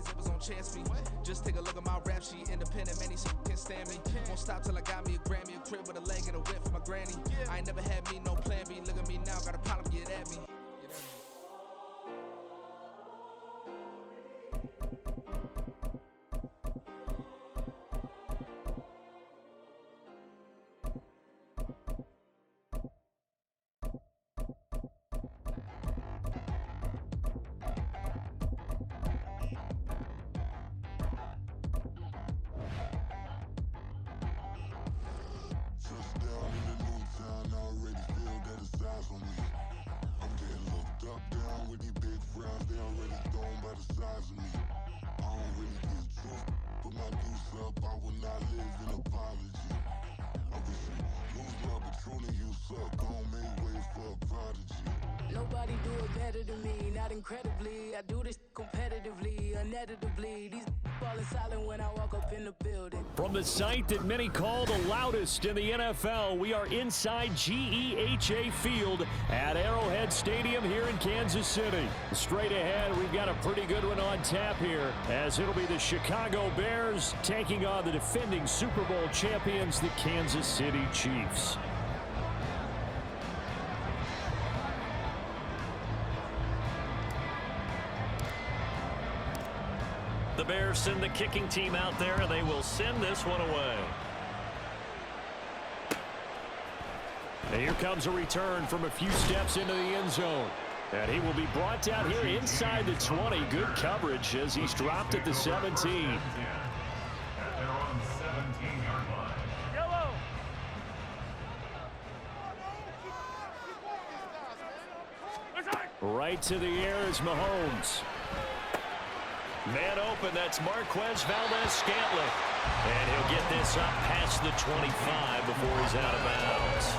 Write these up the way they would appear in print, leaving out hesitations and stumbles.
it was on chance me. Just take a look at my rap sheet, independent, man, these can't stand me. Won't stop till I got me a Grammy, a crib with a leg and a whip for my granny. I ain't never had me no plan B, look at me now, got a problem, get at me. Nobody do it better than me, not incredibly. I do this competitively, uneditably. These falling silent when I walk up in the building. From the site that many call the loudest in the NFL, we are inside GEHA Field at Arrowhead Stadium here in Kansas City. Straight ahead, we've got a pretty good one on tap here, as it'll be the Chicago Bears taking on the defending Super Bowl champions, the Kansas City Chiefs. The Bears send the kicking team out there, and they will send this one away. And here comes a return from a few steps into the end zone. And he will be brought down here inside the 20. Good coverage as he's dropped at the 17. Right to the air is Mahomes. Man open, that's Marquez Valdes-Scantling. And he'll get this up past the 25 before he's out of bounds.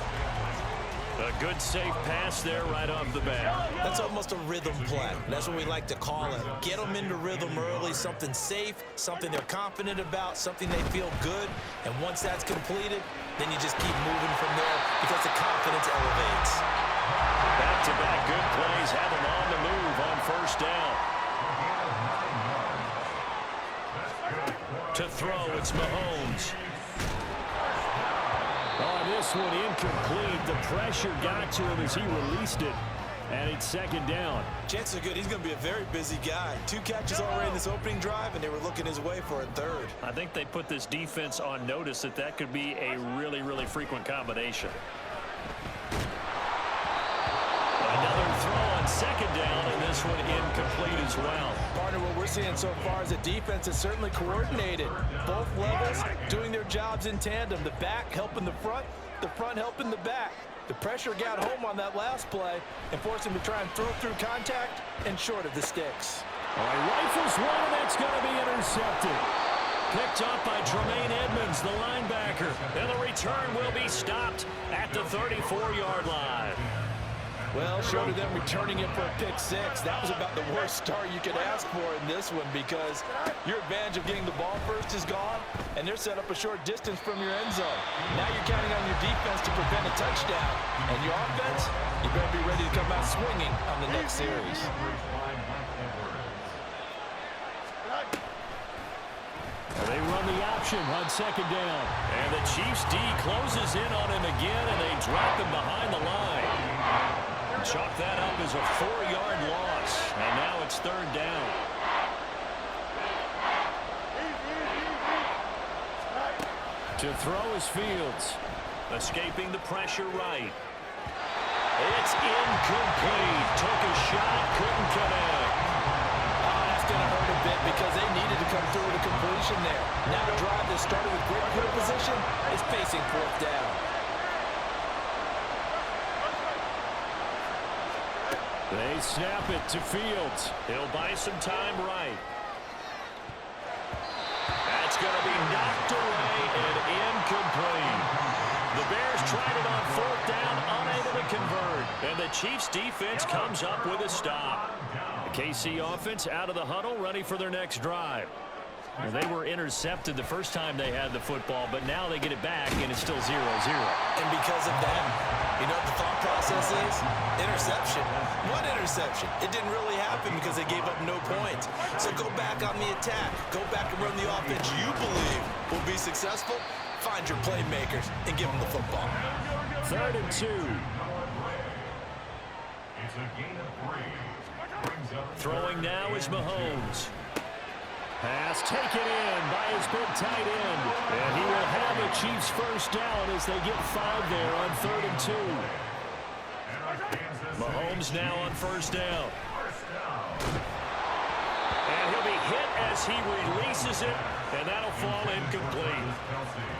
A good safe pass there right off the bat. That's almost a rhythm play. That's what we like to call it. Get them into rhythm early, something safe, something they're confident about, something they feel good. And once that's completed, then you just keep moving from there because the confidence elevates. Back-to-back good plays have him on the move on first down. To throw, it's Mahomes. On this one, incomplete. The pressure got to him as he released it. And it's second down. Chances are good. He's going to be a very busy guy. 2 catches already in this opening drive, and they were looking his way for a third. I think they put this defense on notice that that could be a really, really frequent combination. Another throw on second down, and this one incomplete as well. Partner, what we're seeing so far is the defense is certainly coordinated. Both levels doing their jobs in tandem. The back helping the front helping the back. The pressure got home on that last play and forced him to try and throw through contact and short of the sticks. All right, rifles one, and that's going to be intercepted. Picked up by Tremaine Edmonds, the linebacker. And the return will be stopped at the 34-yard line. Well, short of them returning it for a pick 6. That was about the worst start you could ask for in this one because your advantage of getting the ball first is gone, and they're set up a short distance from your end zone. Now you're counting on your defense to prevent a touchdown, and your offense, you better be ready to come out swinging on the next series. They run the option on second down. And the Chiefs D closes in on him again, and they drop him behind the line. Chalk that up as a 4-yard loss, and now it's third down. To throw is Fields. Escaping the pressure right. It's incomplete. Took a shot, couldn't connect. That's going to hurt a bit because they needed to come through with a completion there. Now a drive that started with great field position is facing fourth down. They snap it to Fields. He'll buy some time right. That's going to be knocked away and incomplete. The Bears tried it on fourth down, unable to convert. And the Chiefs defense comes up with a stop. The KC offense out of the huddle, ready for their next drive. Well, they were intercepted the first time they had the football, but now they get it back, and it's still 0-0. And because of that, You know what the thought process is? Interception. What interception? It didn't really happen because they gave up no points. So go back on the attack. Go back and run the offense you believe will be successful. Find your playmakers and give them the football. 3rd and 2. It's a gain of 3. Throwing now is Mahomes. Pass taken in by his big tight end. And he will have a Chiefs first down as they get 5 there on 3rd and 2. Mahomes now on first down. And he'll be hit as he releases it, and that'll fall incomplete.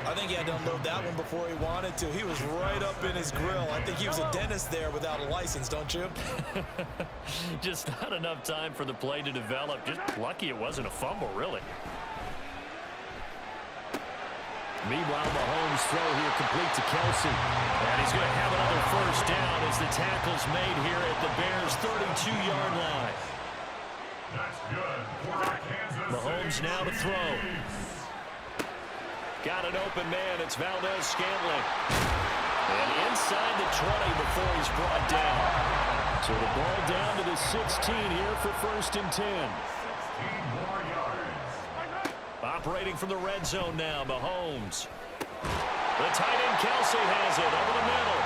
I think he had to unload that one before he wanted to. He was right up in his grill. I think he was a dentist there without a license, don't you? Just not enough time for the play to develop. Just lucky it wasn't a fumble, really. Meanwhile, Mahomes' throw here complete to Kelsey. And he's going to have another first down as the tackle's made here at the Bears' 32-yard line. That's good for Kansas Mahomes City. now to throw. Got an open man. It's Valdez-Scantling. And inside the 20 before he's brought down. So the ball down to the 16 here for 1st and 10. 16 more yards. Operating from the red zone now, Mahomes. The tight end Kelsey has it over the middle.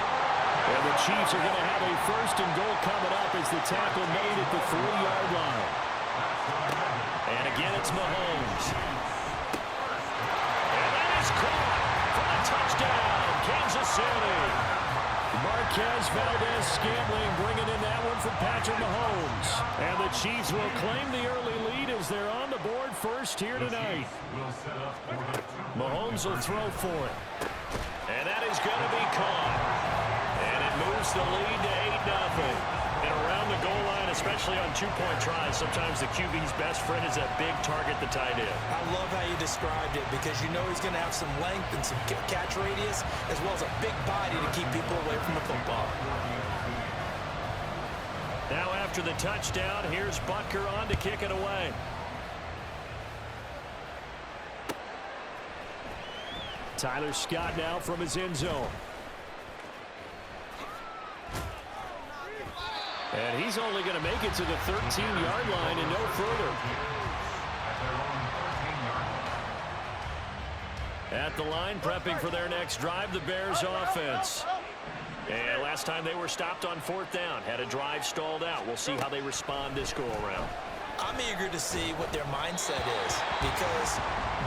And the Chiefs are going to have a 1st and goal coming up as the tackle made at the 3-yard line. And again, it's Mahomes. And that is caught for a touchdown, Kansas City. Marquez Valdez-Scantling bringing in that one for Patrick Mahomes. And the Chiefs will claim the early lead as they're on the board first here tonight. Mahomes will throw for it. And that is going to be caught. And it moves the lead to 8-0. And around the goal line, especially on 2-point tries, sometimes the QB's best friend is that big target, the tight end. I love how you described it because you know he's going to have some length and some catch radius as well as a big body to keep people away from the football. Now after the touchdown, here's Butker on to kick it away. Tyler Scott now from his end zone. And he's only going to make it to the 13-yard line and no further. At the line, prepping for their next drive, the Bears offense. And last time they were stopped on 4th down, had a drive stalled out. We'll see how they respond this go-around. I'm eager to see what their mindset is because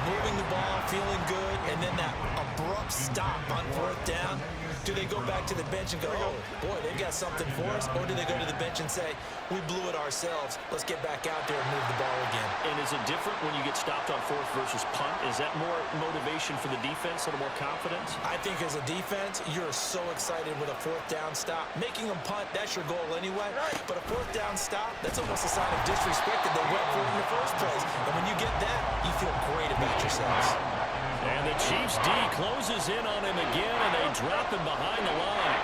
moving the ball, feeling good, and then that abrupt stop on 4th down. Do they go back to the bench and go, oh, boy, they've got something for us? Or do they go to the bench and say, we blew it ourselves. Let's get back out there and move the ball again. And is it different when you get stopped on 4th versus punt? Is that more motivation for the defense, a little more confidence? I think as a defense, you're so excited with a 4th down stop. Making them punt, that's your goal anyway. But a 4th down stop, that's almost a sign of disrespect that they went for it in the first place. And when you get that, you feel great about yourselves. And the Chiefs D closes in on him again, and they drop him behind the line.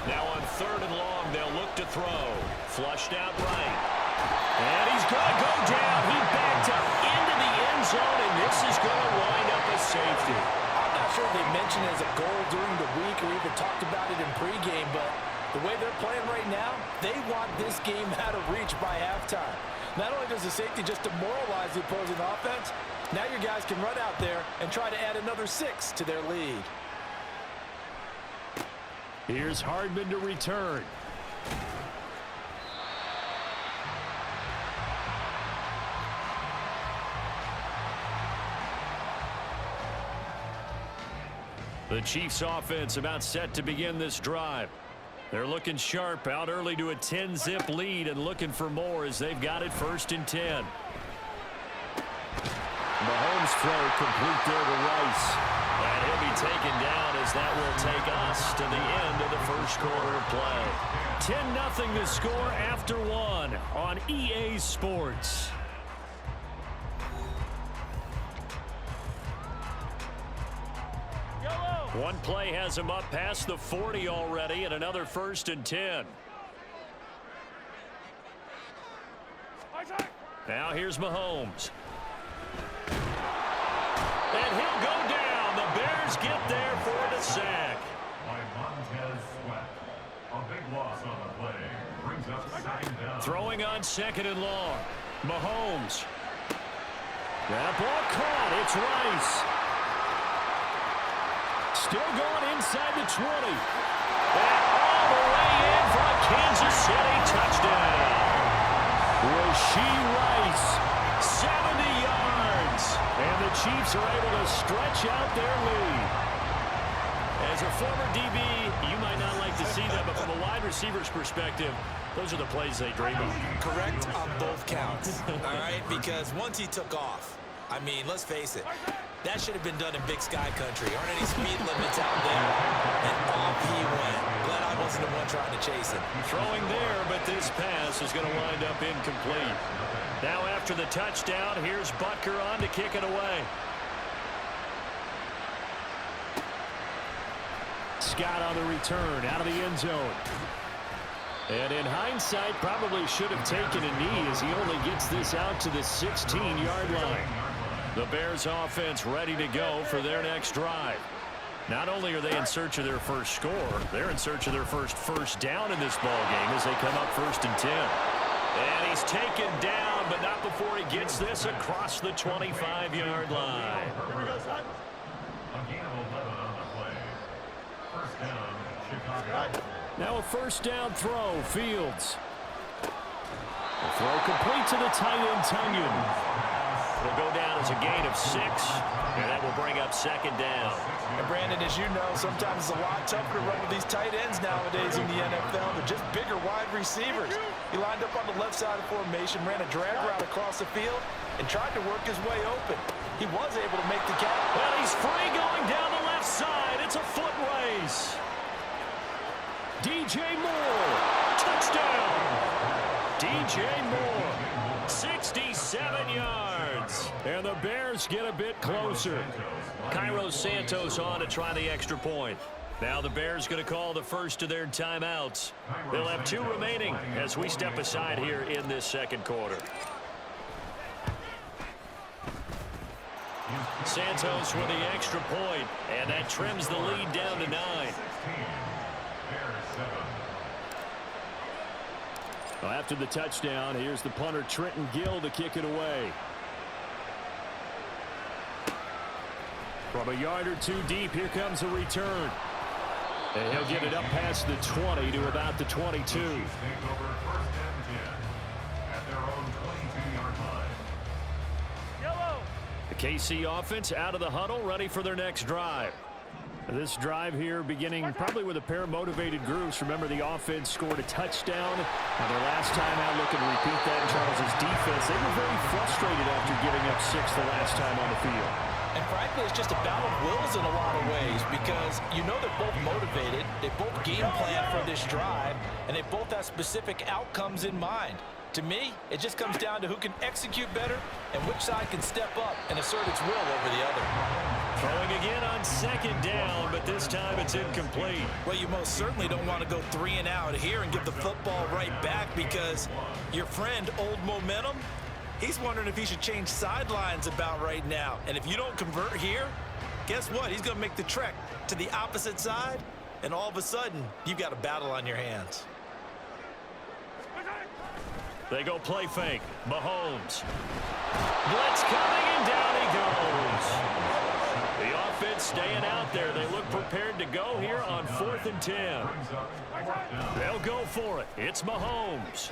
Now on 3rd and long, they'll look to throw. Flushed out right. And he's going to go down. He backed up into the end zone, and this is going to wind up a safety. I'm not sure if they mentioned it as a goal during the week or even talked about it in pregame, but the way they're playing right now, they want this game out of reach by halftime. Not only does the safety just demoralize the opposing offense, now your guys can run out there and try to add another 6 to their lead. Here's Hardman to return. The Chiefs offense about set to begin this drive. They're looking sharp, out early to a 10-zip lead and looking for more as they've got it 1st and 10. Mahomes throw complete there to Rice. And he'll be taken down as that will take us to the end of the first quarter of play. 10-0 to score after 1 on EA Sports. One play has him up past the 40 already, and another 1st and 10. Now here's Mahomes. And he'll go down. The Bears get there for the sack. By Montez Sweat. A big loss on the play. Brings up second down. Throwing on second and long. Mahomes. That ball caught. It's Rice. Still going inside the 20. And all the way in for a Kansas City touchdown. Rashee Rice, 70 yards. And the Chiefs are able to stretch out their lead. As a former DB, you might not like to see that, but from a wide receiver's perspective, those are the plays they dream of. Correct on both counts, all right? Because once he took off, I mean, let's face it, that should have been done in Big Sky Country. Aren't any speed limits out there? And off he went. Glad I wasn't the one trying to chase him. Throwing there, but this pass is going to wind up incomplete. Now after the touchdown, here's Butker on to kick it away. Scott on the return, out of the end zone. And in hindsight, probably should have taken a knee as he only gets this out to the 16-yard line. The Bears offense ready to go for their next drive. Not only are they in search of their first score, they're in search of their first down in this ball game as they come up 1st and 10. And he's taken down, but not before he gets this across the 25-yard line. A gain of 11 on the play. First down, Chicago. Now a first down throw, Fields. The throw complete to the tight end, Tunyon. It'll go down as a gain of 6, and that will bring up second down. And Brandon, as you know, sometimes it's a lot tougher to run with these tight ends nowadays in the NFL. They're just bigger wide receivers. He lined up on the left side of formation, ran a drag route across the field, and tried to work his way open. He was able to make the catch. Well, he's free going down the left side. It's a foot race. DJ Moore, touchdown. DJ Moore, 67 yards. And the Bears get a bit closer. Cairo Santos on to try the extra point. Now the Bears going to call the first of their timeouts. They'll have 2 remaining as we step aside here in this second quarter. Santos with the extra point, and that trims the lead down to 9. Well, after the touchdown, here's the punter Trenton Gill to kick it away. From a yard or 2 deep, here comes a return. And he'll get it up past the 20 to about the 22. Take over 1st and 10 at their own 22-yard line. The KC offense out of the huddle, ready for their next drive. This drive here beginning probably with a pair of motivated groups. Remember, the offense scored a touchdown on their last time out. Looking to repeat that in Charles's defense. They were very frustrated after giving up 6 the last time on the field. And frankly, it's just a battle of wills in a lot of ways because you know they're both motivated. They both game plan for this drive, and they both have specific outcomes in mind. To me, it just comes down to who can execute better and which side can step up and assert its will over the other. Throwing again on second down, but this time it's incomplete. Well, you most certainly don't want to go 3 and out here and give the football right back because your friend, Old Momentum, he's wondering if he should change sidelines about right now. And if you don't convert here, guess what? He's going to make the trek to the opposite side, and all of a sudden, you've got a battle on your hands. They go play fake. Mahomes. Blitz coming, and down he goes. The offense staying out there. They look prepared to go here on 4th and 10. They'll go for it. It's Mahomes.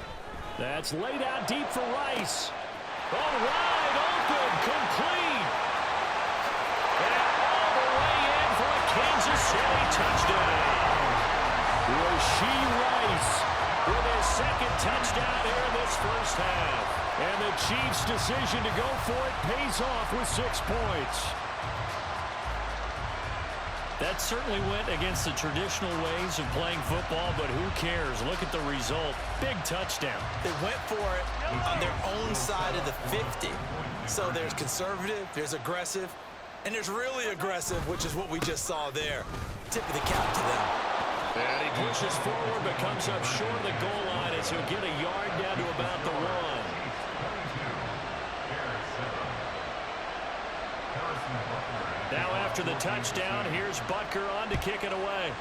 That's laid out deep for Rice. Oh, wide open, complete. And all the way in for a Kansas City touchdown. Rashee Rice with his second touchdown here in this first half. And the Chiefs' decision to go for it pays off with 6 points. That certainly went against the traditional ways of playing football, but who cares? Look at the result. Big touchdown. They went for it on their own side of the 50. So there's conservative, there's aggressive, and there's really aggressive, which is what we just saw there. Tip of the cap to them. And he pushes forward, but comes up short of the goal line as he'll get a yard down to about the 1. Now after the touchdown, here's Butker on to kick it away.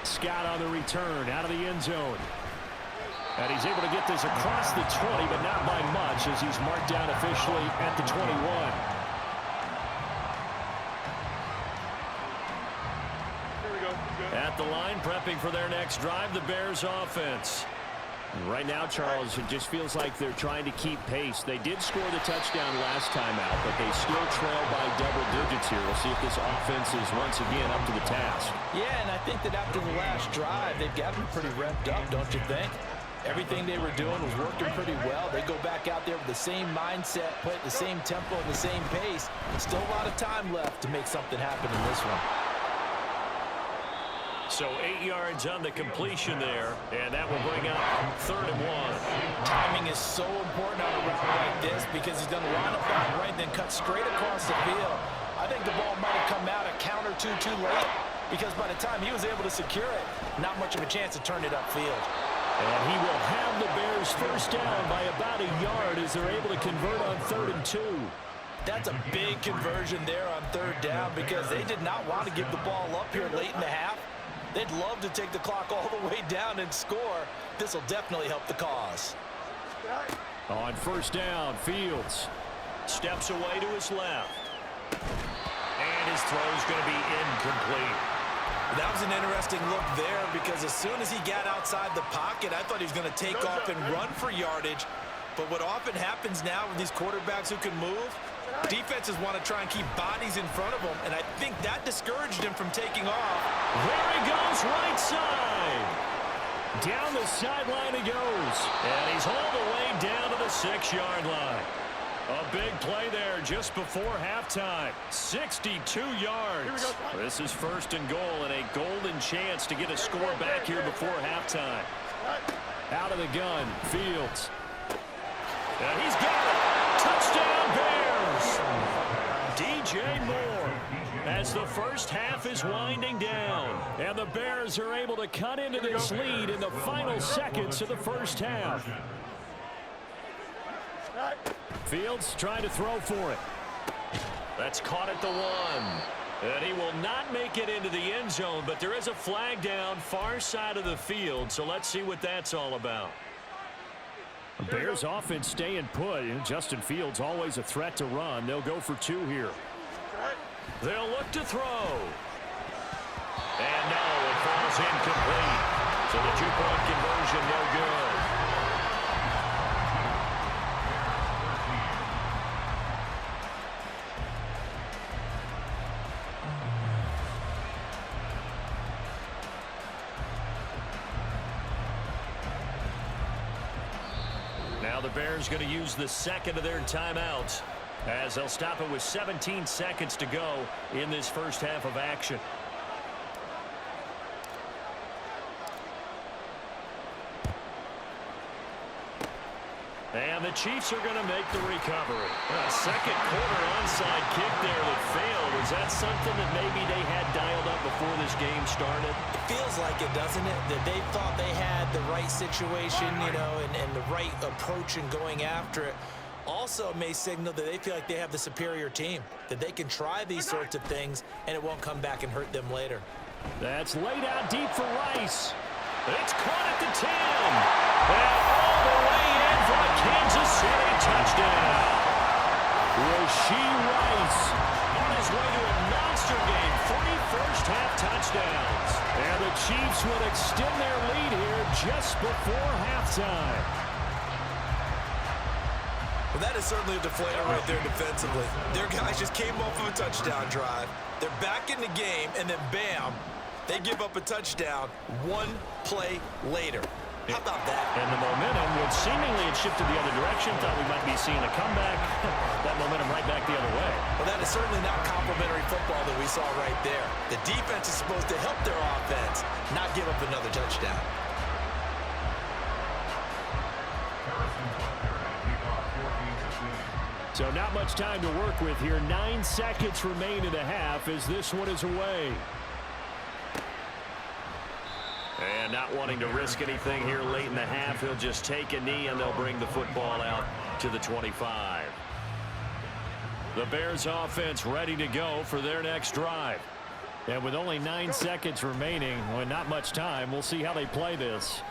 Scott on the return out of the end zone. And he's able to get this across the 20, but not by much as he's marked down officially at the 21. At the line, prepping for their next drive, the Bears offense. Right now, Charles, it just feels like they're trying to keep pace. They did score the touchdown last time out, but they still trail by double digits here. We'll see if this offense is once again up to the task. Yeah, and I think that after the last drive, they've got them pretty revved up, don't you think? Everything they were doing was working pretty well. They go back out there with the same mindset, play at the same tempo and the same pace. Still a lot of time left to make something happen in this one. So 8 yards on the completion there, and that will bring up 3rd and 1. Timing is so important on a route like this because he's going to line up that right, then cut straight across the field. I think the ball might have come out a count or two too late because by the time he was able to secure it, not much of a chance to turn it upfield. And he will have the Bears first down by about a yard as they're able to convert on 3rd and 2. That's a big conversion there on 3rd down because they did not want to give the ball up here late in the half. They'd love to take the clock all the way down and score. This will definitely help the cause. On 1st down, Fields steps away to his left. And his throw's going to be incomplete. That was an interesting look there because as soon as he got outside the pocket, I thought he was going to take off and run for yardage. But what often happens now with these quarterbacks who can move, defenses want to try and keep bodies in front of them, and I think that discouraged him from taking off. There he goes, right side. Down the sideline he goes, and he's all the way down to the 6-yard line. A big play there just before halftime. 62 yards. This is 1st and goal and a golden chance to get a score back here before halftime. Out of the gun, Fields. And he's got it. Touchdown, Bears. DJ Moore as the first half is winding down. And the Bears are able to cut into this lead in the final seconds of the first half. Fields trying to throw for it. That's caught at the 1. And he will not make it into the end zone, but there is a flag down far side of the field, so let's see what that's all about. The Bears offense staying put. Justin Fields always a threat to run. They'll go for 2 here. They'll look to throw. And no, it falls incomplete. So the 2-point conversion no good. Now the Bears going to use the 2nd of their timeouts as they'll stop it with 17 seconds to go in this first half of action. And the Chiefs are going to make the recovery. A second quarter onside kick there that failed. Was that something that maybe they had dialed up before this game started? It feels like it, doesn't it? That they thought they had the right situation, you know, and the right approach in going after it. Also may signal that they feel like they have the superior team, that they can try these sorts of things and it won't come back and hurt them later. That's laid out deep for Rice. It's caught at the 10. And all the way in for a Kansas City touchdown. Rashee Rice on his way to a monster game. 3 first-half touchdowns. And the Chiefs would extend their lead here just before halftime. Well, that is certainly a deflator right there defensively. Their guys just came off of a touchdown drive. They're back in the game, and then bam, they give up a touchdown 1 play later. How about that? And the momentum would seemingly have shifted the other direction. Thought we might be seeing a comeback. That momentum right back the other way. Well, that is certainly not complimentary football that we saw right there. The defense is supposed to help their offense, not give up another touchdown. So not much time to work with here. 9 seconds remain in the half as this one is away. And not wanting to risk anything here late in the half, he'll just take a knee and they'll bring the football out. to the 25. The Bears offense ready to go for their next drive. And with only 9 seconds remaining, well, not much time, we'll see how they play this.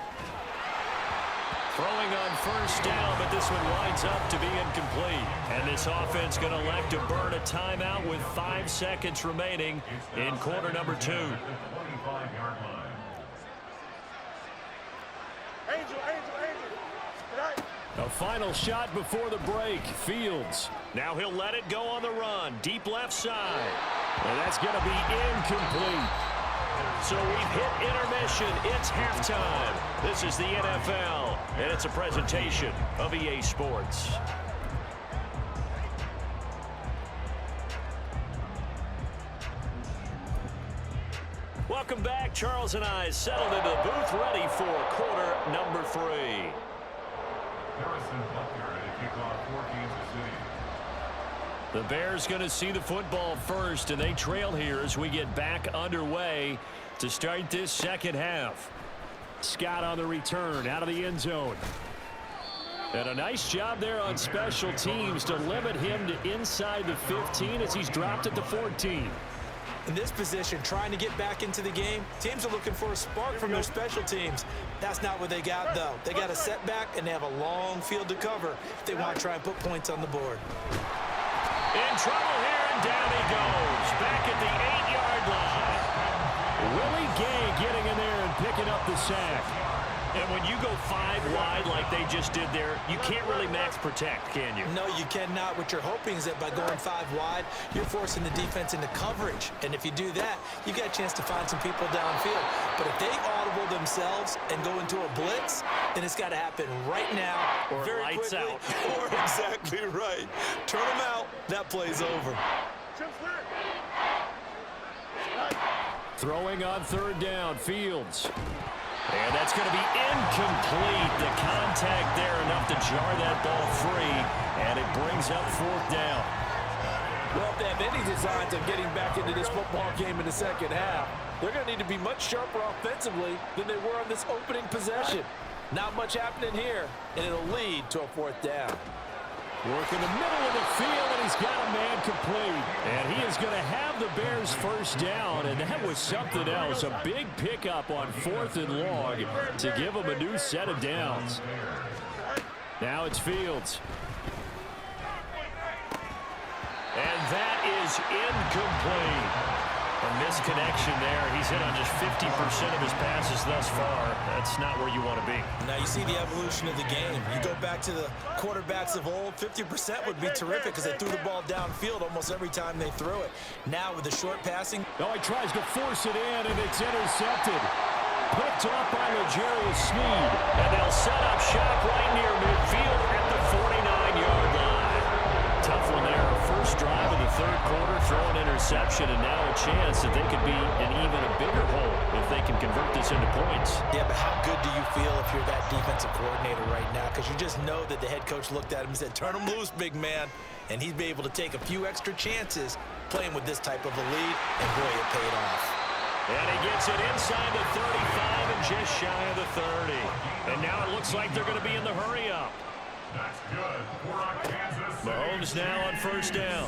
Throwing on first down, but this one winds up to be incomplete. And this offense going to elect to burn a timeout with 5 seconds remaining in quarter number 2. A final shot before the break. Fields. Now he'll let it go on the run. Deep left side. And that's going to be incomplete. So we've hit intermission. It's halftime. This is the NFL, and it's a presentation of EA Sports. Welcome back. Charles and I settled into the booth, ready for quarter number 3. Harrison Butker to kick off for Kansas City. The Bears going to see the football first, and they trail here as we get back underway to start this second half. Scott on the return out of the end zone. And a nice job there on special teams to limit him to inside the 15 as he's dropped at the 14. In this position, trying to get back into the game, teams are looking for a spark from their special teams. That's not what they got, though. They got a setback, and they have a long field to cover if they want to try and put points on the board. In trouble here, and down he goes. Back at the 8-yard line. Willie Gay getting in there and picking up the sack. And when you go 5 wide like they just did there, you can't really max protect, can you? No, you cannot. What you're hoping is that by going 5 wide, you're forcing the defense into coverage. And if you do that, you've got a chance to find some people downfield. But if they audible themselves and go into a blitz, then it's got to happen right now, or very lights quickly, out. or exactly right. Turn them out, that play's over. Throwing on third down, Fields. And that's going to be incomplete. The contact there enough to jar that ball free, and it brings up fourth down. Well, if they have any designs of getting back into this football game in the second half, they're going to need to be much sharper offensively than they were on this opening possession. Not much happening here, and it'll lead to a fourth down. Working the middle of the field, and he's got a man complete. And he is going to have the Bears first down, and that was something else. A big pickup on 4th and long to give them a new set of downs. Now it's Fields. And that is incomplete. A misconnection there. He's hit on just 50% of his passes thus far. That's not where you want to be. Now you see the evolution of the game. You go back to the quarterbacks of old, 50% would be terrific because they threw the ball downfield almost every time they threw it. Now with the short passing. Oh, he tries to force it in, and it's intercepted. Picked off by L'Jarius Sneed. And they'll set up shop right near midfield at the 49-yard line. Tough one there. First drive of the third quarter, throw an interception, and now a chance that they could be in even a bigger hole if they can convert this into points. Yeah, but how good do you feel if you're that defensive coordinator right now? Because you just know that the head coach looked at him and said, turn him loose, big man. And he'd be able to take a few extra chances playing with this type of a lead, and boy, it paid off. And he gets it inside the 35 and just shy of the 30. And now it looks like they're going to be in the hurry-up. That's good for Kansas City. Mahomes now on first down.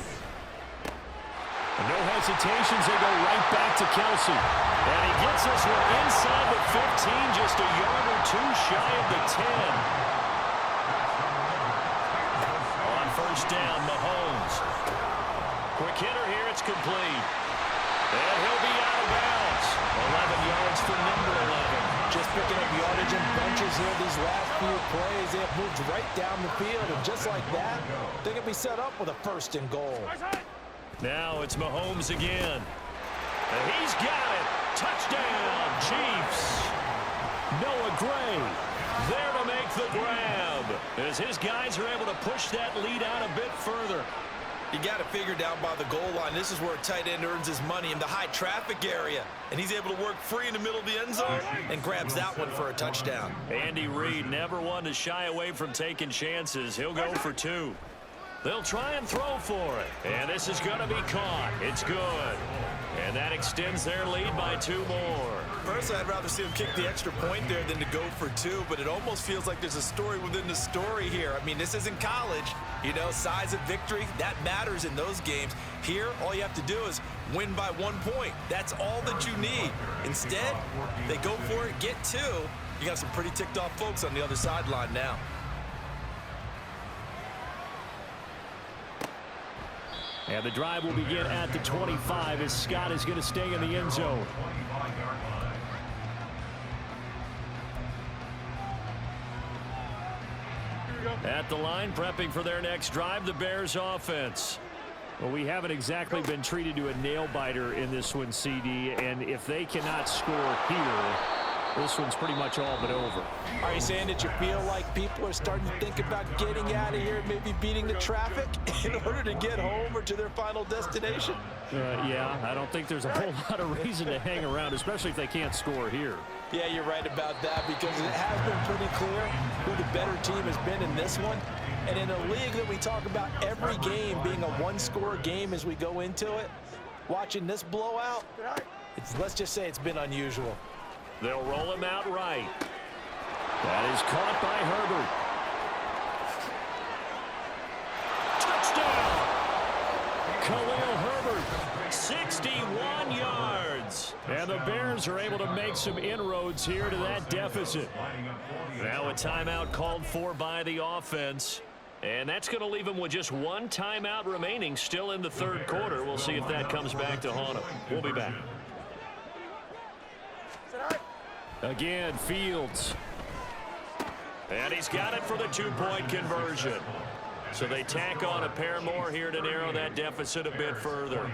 And no hesitations, they go right back to Kelsey. And he gets this one inside the 15, just a yard or two shy of the 10. On first down, Mahomes. Quick hitter here, it's complete. And he'll be out of bounds. 11 yards for number 11. Just picking up yardage in bunches here these last few plays. They have moved right down the field, and just like that, they can be set up with a first and goal. Now it's Mahomes again. And he's got it. Touchdown, Chiefs. Noah Gray there to make the grab as his guys are able to push that lead out a bit further. You got to figure down by the goal line. This is where a tight end earns his money, in the high traffic area. And he's able to work free in the middle of the end zone and grabs that one for a touchdown. Andy Reid never one to shy away from taking chances. He'll go for 2. They'll try and throw for it. And this is going to be caught. It's good. And that extends their lead by 2 more. personally, I'd rather see him kick the extra point there than to go for two, but it almost feels like there's a story within the story here. I mean, this isn't college. You know, size of victory, that matters in those games. Here, all you have to do is win by 1 point. That's all that you need. Instead, they go for it, get two. You got some pretty ticked off folks on the other sideline now. And the drive will begin at the 25 as Scott is going to stay in the end zone. At the line, prepping for their next drive, the Bears offense. Well, we haven't exactly been treated to a nail-biter in this one, CD, and if they cannot score here, this one's pretty much all but over. Are you saying that you feel like people are starting to think about getting out of here, maybe beating the traffic in order to get home or to their final destination? Yeah, I don't think there's a whole lot of reason to hang around, especially if they can't score here. Yeah, you're right about that, because it has been pretty clear who the better team has been in this one. And in a league that we talk about every game being a one-score game as we go into it, watching this blowout, let's just say it's been unusual. They'll roll him out right. That is caught by Herbert. Touchdown! Khalil Herbert, 61 yards. And the Bears are able to make some inroads here to that deficit. Now a timeout called for by the offense. And that's going to leave them with just one timeout remaining still in the third quarter. We'll see if that comes back to haunt them. We'll be back. Again, Fields. And he's got it for the two-point conversion. So they tack on a pair more here to narrow that deficit a bit further.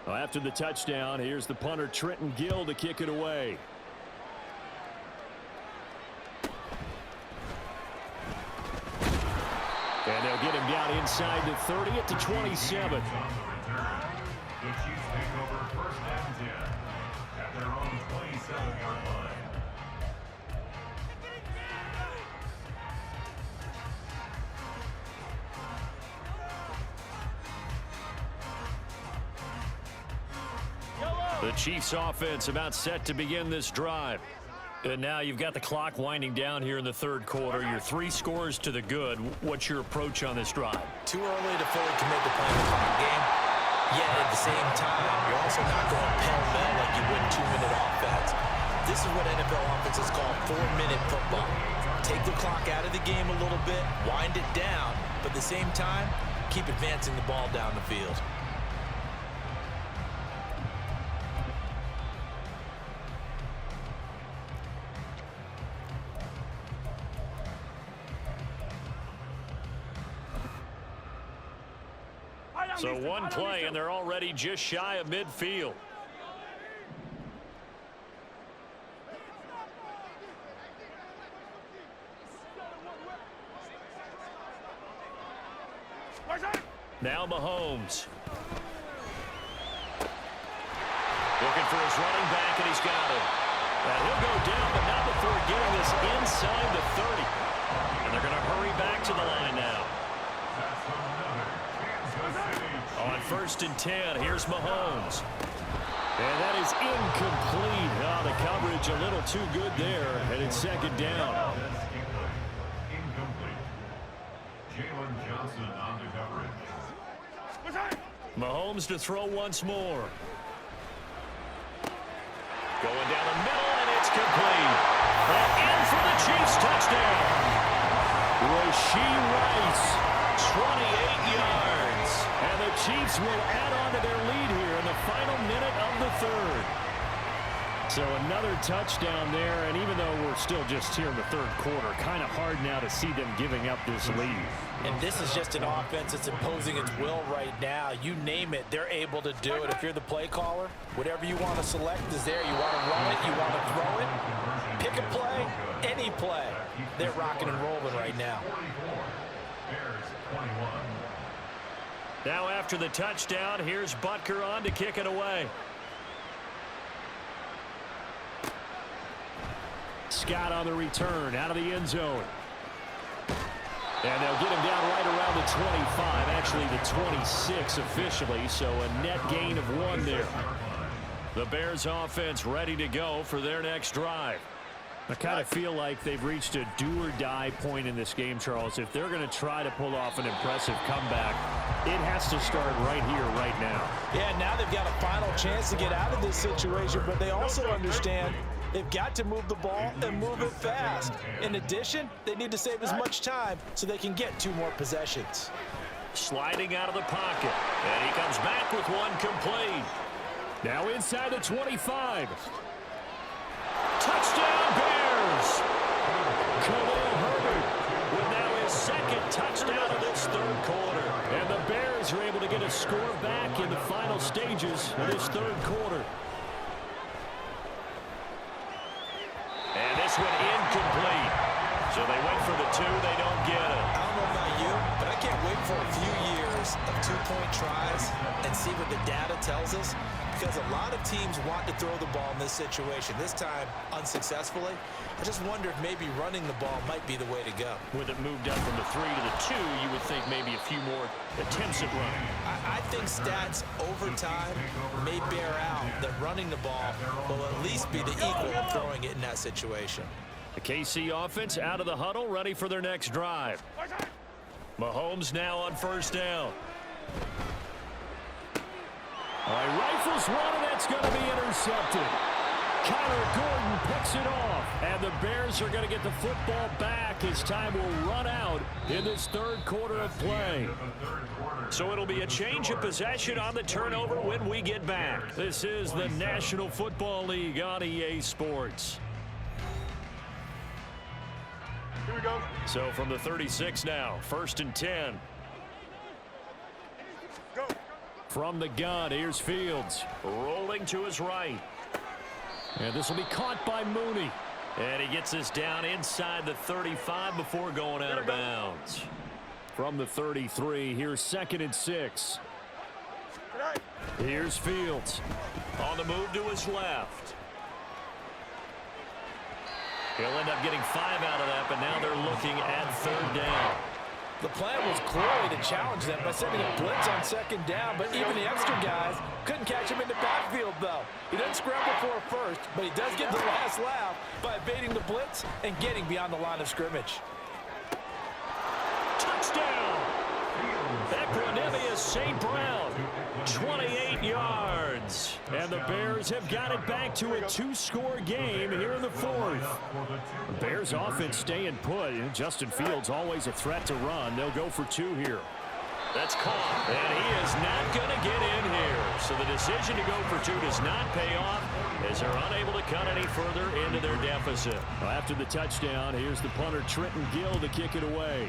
Well, after the touchdown, here's the punter Trenton Gill to kick it away. And they'll get him down inside the 30 at the 27. The Chiefs take over first and 10 at their own 27-yard line. The Chiefs offense about set to begin this drive. And now you've got the clock winding down here in the third quarter. Your 3 scores to the good. What's your approach on this drive? Too early to fully commit to playing the clock game. Yet at the same time, you're also not going pell-mell like you would 2-minute offense. This is what NFL offenses call 4-minute football. Take the clock out of the game a little bit, wind it down, but at the same time, keep advancing the ball down the field. So one play, and they're already just shy of midfield. Now Mahomes. Looking for his running back, and he's got it. And he'll go down, but not before getting this inside the 30. And they're going to hurry back to the line now. On 1st and 10, here's Mahomes. And that is incomplete. Oh, the coverage a little too good there, and it's second down. Incomplete. Jalen Johnson on the coverage. Mahomes to throw once more. Going down the middle, and it's complete. And in for the Chiefs touchdown. Rashee Rice, 28 yards. And the Chiefs will add on to their lead here in the final minute of the third. So another touchdown there, and even though we're still just here in the third quarter, kind of hard now to see them giving up this lead. And this is just an offense that's imposing its will right now. You name it, they're able to do it. If you're the play caller, whatever you want to select is there. You want to run it, you want to throw it, pick a play, any play. They're rocking and rolling right now. Bears 21. Now after the touchdown, here's Butker on to kick it away. Scott on the return out of the end zone. And they'll get him down right around the 25, actually the 26 officially, so a net gain of 1 there. The Bears offense ready to go for their next drive. I kind of feel like they've reached a do-or-die point in this game, Charles. If they're going to try to pull off an impressive comeback, it has to start right here, right now. Yeah, now they've got a final chance to get out of this situation, but they also understand they've got to move the ball and move it fast. In addition, they need to save as much time so they can get 2 more possessions. Sliding out of the pocket, and he comes back with 1 complete. Now inside the 25. Touchdown, Bears! Khalil Herbert with now his 2nd touchdown of this 3rd quarter. And the Bears are able to get a score back in the final stages of this 3rd quarter. And this one incomplete. So they went for the 2, they don't get it. I don't know about you, but I can't wait for a few years of 2-point tries and see what the data tells us. Because a lot of teams want to throw the ball in this situation. This time, unsuccessfully. I just wonder if maybe running the ball might be the way to go. With it moved up from the 3 to the 2, you would think maybe a few more attempts at running. I think stats over time may bear out that running the ball will at least be the equal of throwing it in that situation. The KC offense out of the huddle, ready for their next drive. Mahomes now on 1st down. All right, rifles one, and that's going to be intercepted. Kyler Gordon picks it off, and the Bears are going to get the football back as time will run out in this 3rd quarter of play. So it'll be a change of possession on the turnover when we get back. This is the National Football League on EA Sports. Here we go. So from the 36 now, 1st and 10. Go. From the gun, here's Fields, rolling to his right. And this will be caught by Mooney. And he gets this down inside the 35 before going out of bounds. From the 33, here's 2nd and 6. Here's Fields. On the move to his left. He'll end up getting 5 out of that, but now they're looking at 3rd down. The plan was clearly to challenge them by sending a blitz on 2nd down, but even the extra guys couldn't catch him in the backfield, though. He doesn't scramble for a first, but he does get the last laugh by evading the blitz and getting beyond the line of scrimmage. Touchdown! Equanimeous St. Brown, 28 yards. And the Bears have got it back to a 2-score game here in the 4th. The Bears offense staying put. Justin Fields always a threat to run. They'll go for 2 here. That's caught, and he is not going to get in here. So the decision to go for 2 does not pay off as they're unable to cut any further into their deficit. Well, after the touchdown, here's the punter Trenton Gill to kick it away.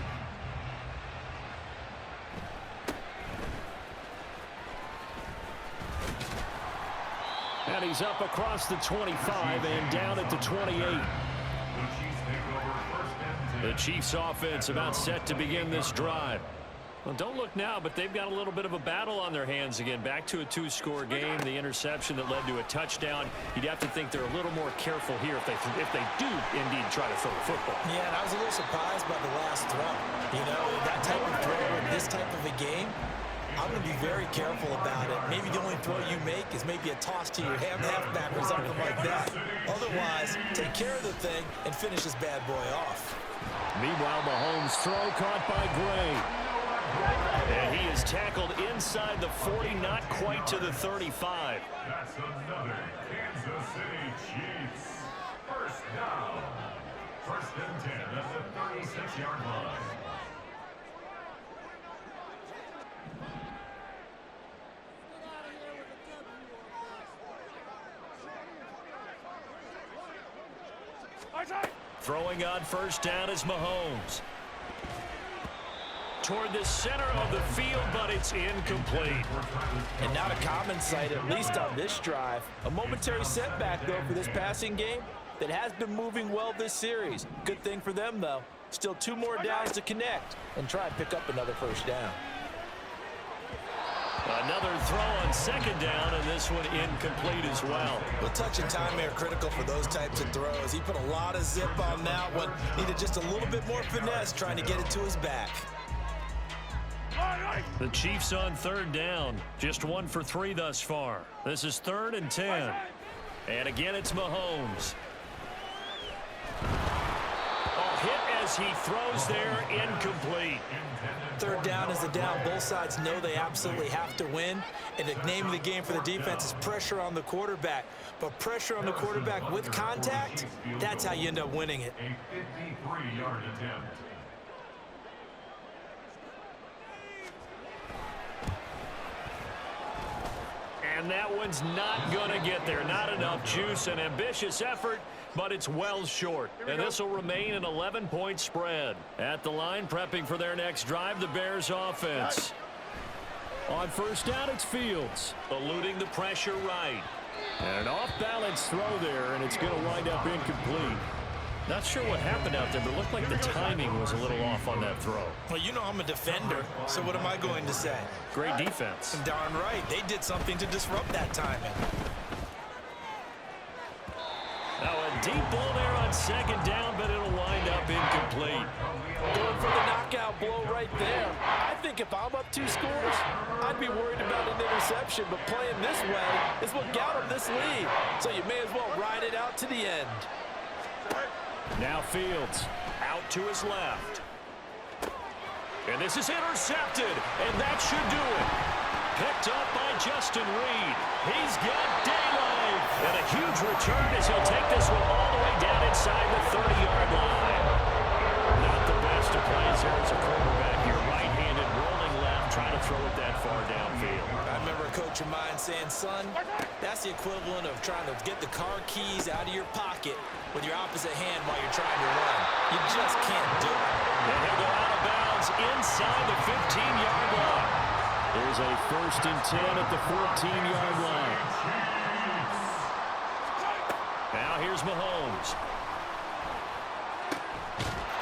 And he's up across the 25 and down at the 28. The Chiefs offense about set to begin this drive. Well, don't look now, but they've got a little bit of a battle on their hands again. Back to a 2-score game. The interception that led to a touchdown. You'd have to think they're a little more careful here if they do indeed try to throw the football. Yeah, and I was a little surprised by the last throw. You know, that type of throw in this type of a game, I'm going to be very careful about it. Maybe the only throw you make is maybe a toss to your halfback or something like that. Otherwise, take care of the thing and finish this bad boy off. Meanwhile, Mahomes' throw caught by Gray. And he is tackled inside the 40, not quite to the 35. That's another Kansas City Chiefs. 1st down. 1st and 10 at the 36-yard line. Throwing on 1st down is Mahomes. Toward the center of the field, but it's incomplete. And not a common sight, at least on this drive. A momentary setback, though, for this passing game that has been moving well this series. Good thing for them, though. Still 2 more downs to connect and try and pick up another 1st down. Another throw on second down, and this one incomplete as well. Well, touch and time are critical for those types of throws. He put a lot of zip on that one. Needed just a little bit more finesse trying to get it to his back. The Chiefs on third down. Just 1 for 3 thus far. This is 3rd and 10. And again, it's Mahomes. Hit as he throws there, incomplete. Third down is a down. Both sides know they absolutely have to win. And the name of the game for the defense is pressure on the quarterback. But pressure on the quarterback with contact, that's how you end up winning it. A 53-yard attempt. And that one's not going to get there. Not enough juice. An ambitious effort, but it's well short. And this will remain an 11-point spread. At the line, prepping for their next drive, the Bears offense. On first down, it's Fields. Eluding the pressure right. And an off-balance throw there, and it's going to wind up incomplete. Not sure what happened out there, but it looked like the timing was a little off on that throw. Well, you know I'm a defender, so what am I going to say? Great defense. Darn right. They did something to disrupt that timing. Now a deep ball there on second down, but it'll wind up incomplete. Going for the knockout blow right there. I think if I'm up 2 scores, I'd be worried about an interception, but playing this way is what got him this lead. So you may as well ride it out to the end. Now Fields out to his left. And this is intercepted, and that should do it. Picked up by Justin Reed. He's got daylight. And a huge return as he'll take this one all the way down inside the 30-yard line. Not the best of plays here as a quarterback. Your right-handed rolling left, trying to throw it that far downfield. I remember a coach of mine saying, son, that's the equivalent of trying to get the car keys out of your pocket with your opposite hand while you're trying to run. You just can't do it. And he'll go out of bounds inside the 15-yard line. There's a 1st and 10 at the 14-yard line. Now here's Mahomes.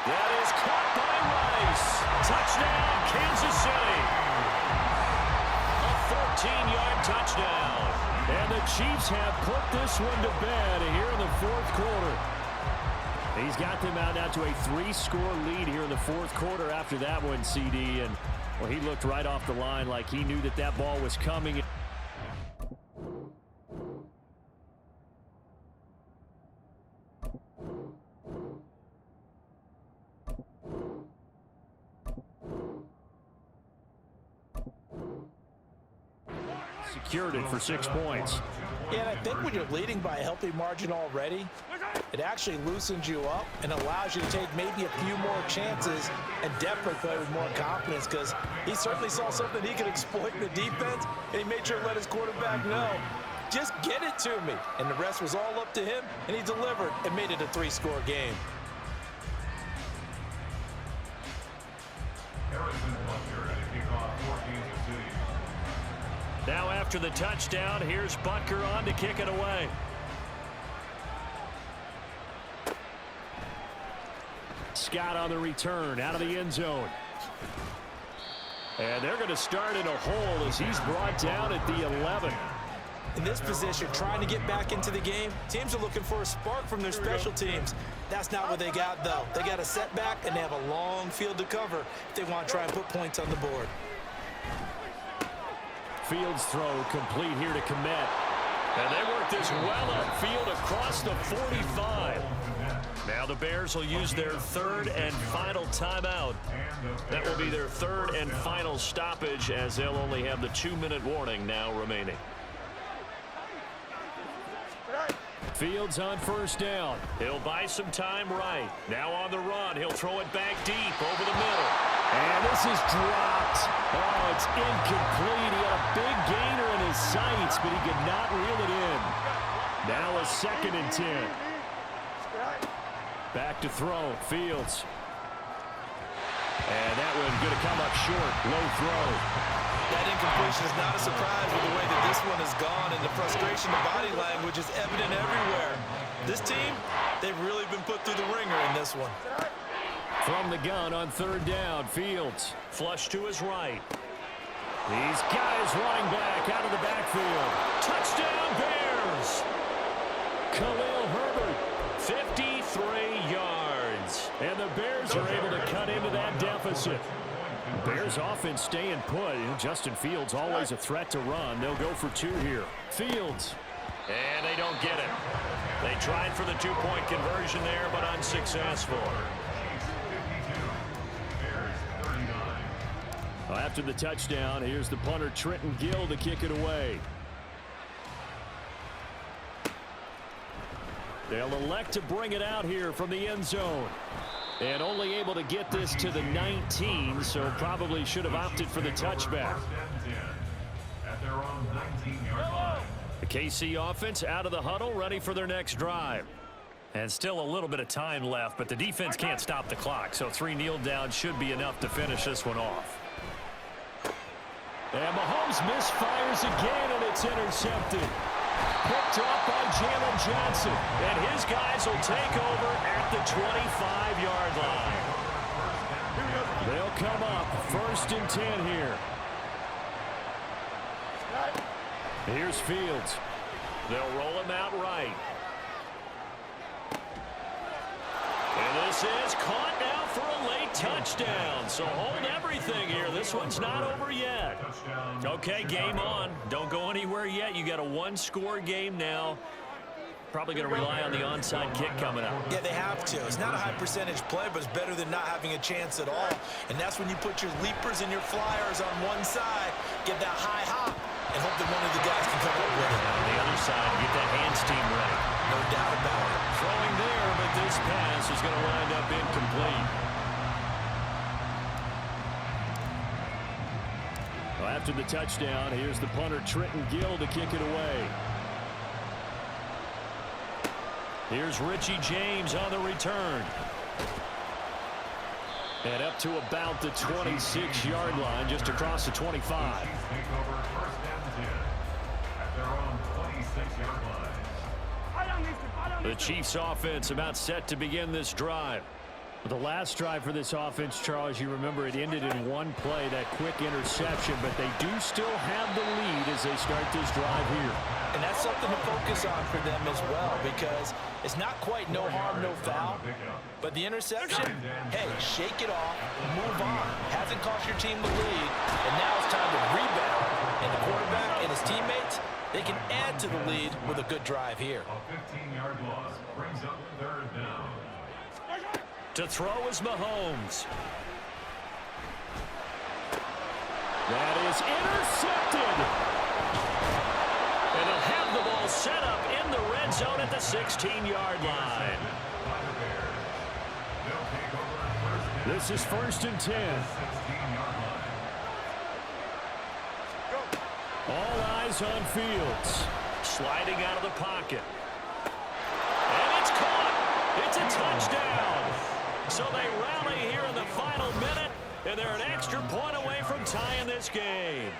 That is caught by Rice. Touchdown, Kansas City. A 14-yard touchdown. And the Chiefs have put this one to bed here in the 4th quarter. He's got them out now to a 3-score lead here in the 4th quarter after that one, CD. And, well, he looked right off the line like he knew that that ball was coming. Secured it for 6 points. Yeah, and I think when you're leading by a healthy margin already, it actually loosens you up and allows you to take maybe a few more chances and definitely play with more confidence, because he certainly saw something he could exploit in the defense, and he made sure to let his quarterback know, just get it to me. And the rest was all up to him, and he delivered and made it a 3-score game. Harrison Butker at a kickoff for Kansas City. Now after the touchdown, here's Butker on to kick it away. Scott on the return out of the end zone. And they're going to start in a hole as he's brought down at the 11. In this position, trying to get back into the game, teams are looking for a spark from their special teams. That's not what they got, though. They got a setback, and they have a long field to cover if they want to try and put points on the board. Fields throw complete here to Kmet. And they work this well upfield across the 45. Now the Bears will use their 3rd and final timeout. That will be their 3rd and final stoppage, as they'll only have the 2-minute warning now remaining. Fields on first down. He'll buy some time right. Now on the run. He'll throw it back deep over the middle. And this is dropped. Oh, it's incomplete. He had a big gainer in his sights, but he could not reel it in. Now a 2nd and 10. Back to throw. Fields. And that one going to come up short. Low throw. That incompletion is not a surprise with the way that this one has gone, and the frustration, the body language is evident everywhere. This team, they've really been put through the ringer in this one. From the gun on 3rd down, Fields. Flush to his right. He's got his running back out of the backfield. Touchdown, Bears! Khalil Herbert, 53 yards. And the Bears are able to cut into that deficit. Bears offense staying put. Justin Fields always a threat to run. They'll go for 2 here. Fields. And they don't get it. They tried for the 2-point conversion there, but unsuccessful. After the touchdown, here's the punter Trenton Gill to kick it away. They'll elect to bring it out here from the end zone. And only able to get this to the 19, so probably should have opted for the touchback. At their own 19-yard line. The KC offense out of the huddle, ready for their next drive. And still a little bit of time left, but the defense can't stop the clock, so 3 kneel downs should be enough to finish this one off. And Mahomes misfires again, and it's intercepted. Picked up by Jalen Johnson. And his guys will take over at the 25-yard line. They'll come up 1st and 10 here. Here's Fields. They'll roll him out right. And this is caught now for a late touchdown. So hold everything here. This one's not over yet. Okay, game on. Don't go anywhere yet. You got a 1-score game now. Probably going to rely on the onside kick coming up. Yeah, they have to. It's not a high-percentage play, but it's better than not having a chance at all. And that's when you put your leapers and your flyers on one side, get that high hop, and hope that one of the guys can come up with it. On the other side, get that hands team ready. No doubt about it. Throwing there, but this pass is going to wind up incomplete. Well, after the touchdown, here's the punter Trenton Gill to kick it away. Here's Richie James on the return. And up to about the 26-yard line, just across the 25. The Chiefs offense about set to begin this drive. The last drive for this offense, Charles, you remember it ended in one play, that quick interception, but they do still have the lead as they start this drive here. And that's something to focus on for them as well, because it's not quite no harm, no foul, but the interception, hey, shake it off, move on. Hasn't cost your team the lead, and now it's time to rebound. And the quarterback and his teammates, they can add to the lead with a good drive here. A 15-yard loss brings up 3rd down. To throw is Mahomes. That is intercepted. And they'll have the ball set up in the red zone at the 16-yard line. This is 1st and 10. All eyes on Fields. Sliding out of the pocket. And it's caught. It's a touchdown. So they rally here in the final minute, and they're an extra point away from tying this game.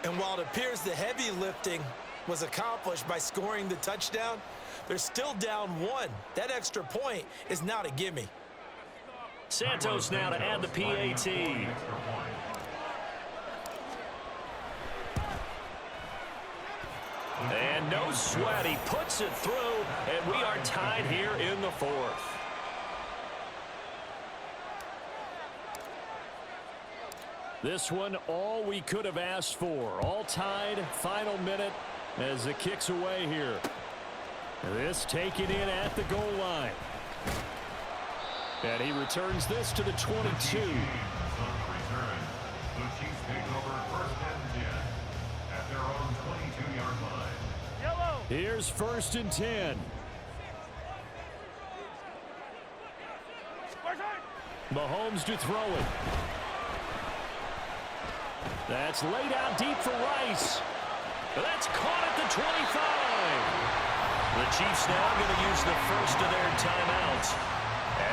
And while it appears the heavy lifting was accomplished by scoring the touchdown, they're still down 1. That extra point is not a gimme. Santos now to add the PAT. And no sweat, he puts it through, and we are tied here in the 4th. This one, all we could have asked for. All tied, final minute as it kicks away here. This taken in at the goal line. And he returns this to the 22. Here's 1st and 10. Mahomes to throw it. That's laid out deep for Rice. That's caught at the 25. The Chiefs now going to use the first of their timeouts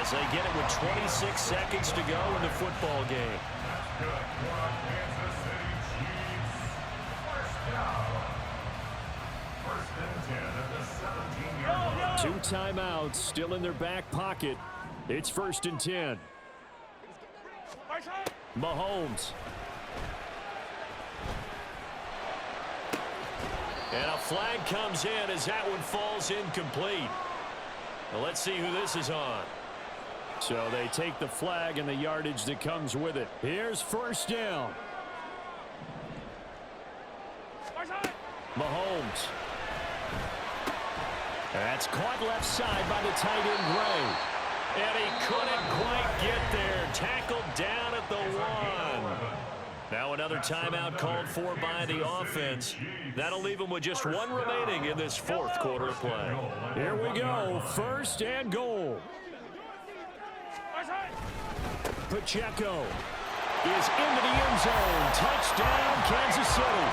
as they get it with 26 seconds to go in the football game. 2 timeouts still in their back pocket. It's 1st and 10. And a flag comes in as that one falls incomplete. Well, let's see who this is on. So they take the flag and the yardage that comes with it. Here's first down. Mahomes. That's caught left side by the tight end, Gray. And he couldn't quite get there. Tackled down at the 1. Now another timeout called for by the offense. That'll leave them with just one remaining in this fourth quarter of play. Here we go. First and goal. Pacheco is into the end zone. Touchdown, Kansas City.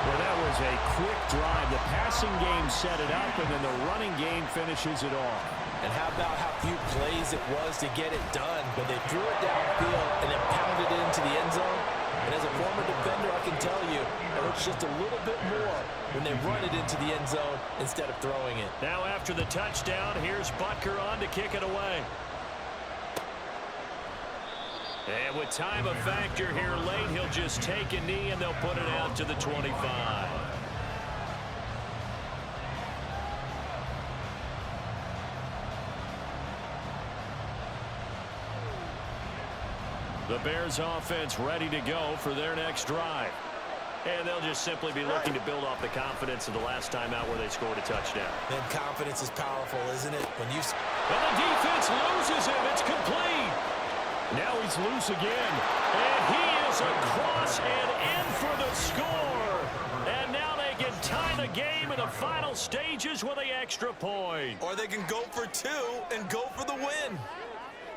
Well, that was a quick drive. The passing game set it up, and then the running game finishes it off. And how about how few plays it was to get it done, but they threw it downfield and then pounded it into the end zone. And as a former defender, I can tell you, it hurts just a little bit more when they run it into the end zone instead of throwing it. Now after the touchdown, here's Butker on to kick it away. And with time a factor here late, he'll just take a knee and they'll put it out to the 25. The Bears offense ready to go for their next drive. And they'll just simply be looking to build off the confidence of the last time out where they scored a touchdown. And confidence is powerful, isn't it? When you... And the defense loses him. It's complete. Now he's loose again. And he is across and in for the score. And now they can tie the game in the final stages with the extra point. Or they can go for 2 and go for the win.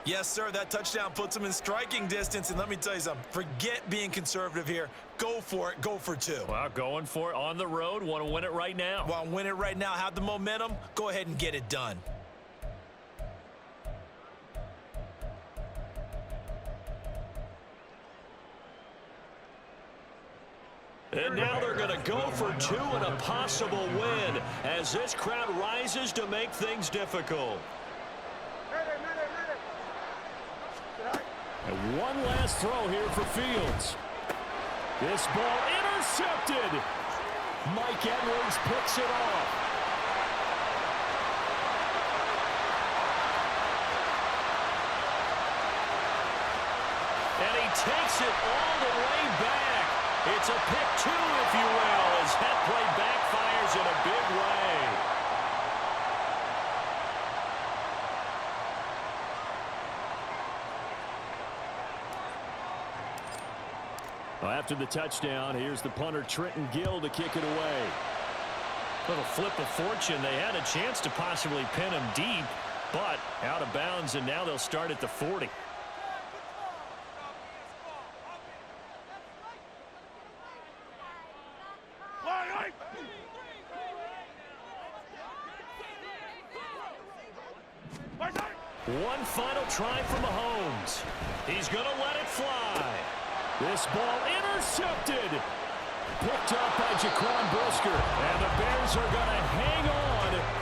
Yes, sir, that touchdown puts them in striking distance. And let me tell you something. Forget being conservative here. Go for it. Go for 2. Well, going for it on the road. Want to win it right now. Want to win it right now. Have the momentum. Go ahead and get it done. And now they're going to go for 2 and a possible win as this crowd rises to make things difficult. And one last throw here for Fields. This ball intercepted. Mike Edwards picks it off. And he takes it all the way back. It's a pick 2, if you will, as that play backfires in a big way. Well, after the touchdown, here's the punter Trenton Gill to kick it away. Little flip of fortune. They had a chance to possibly pin him deep, but out of bounds, and now they'll start at the 40. One final try for Mahomes. He's going to let it fly. This ball intercepted. Picked up by Jaquan Brisker. And the Bears are going to hang on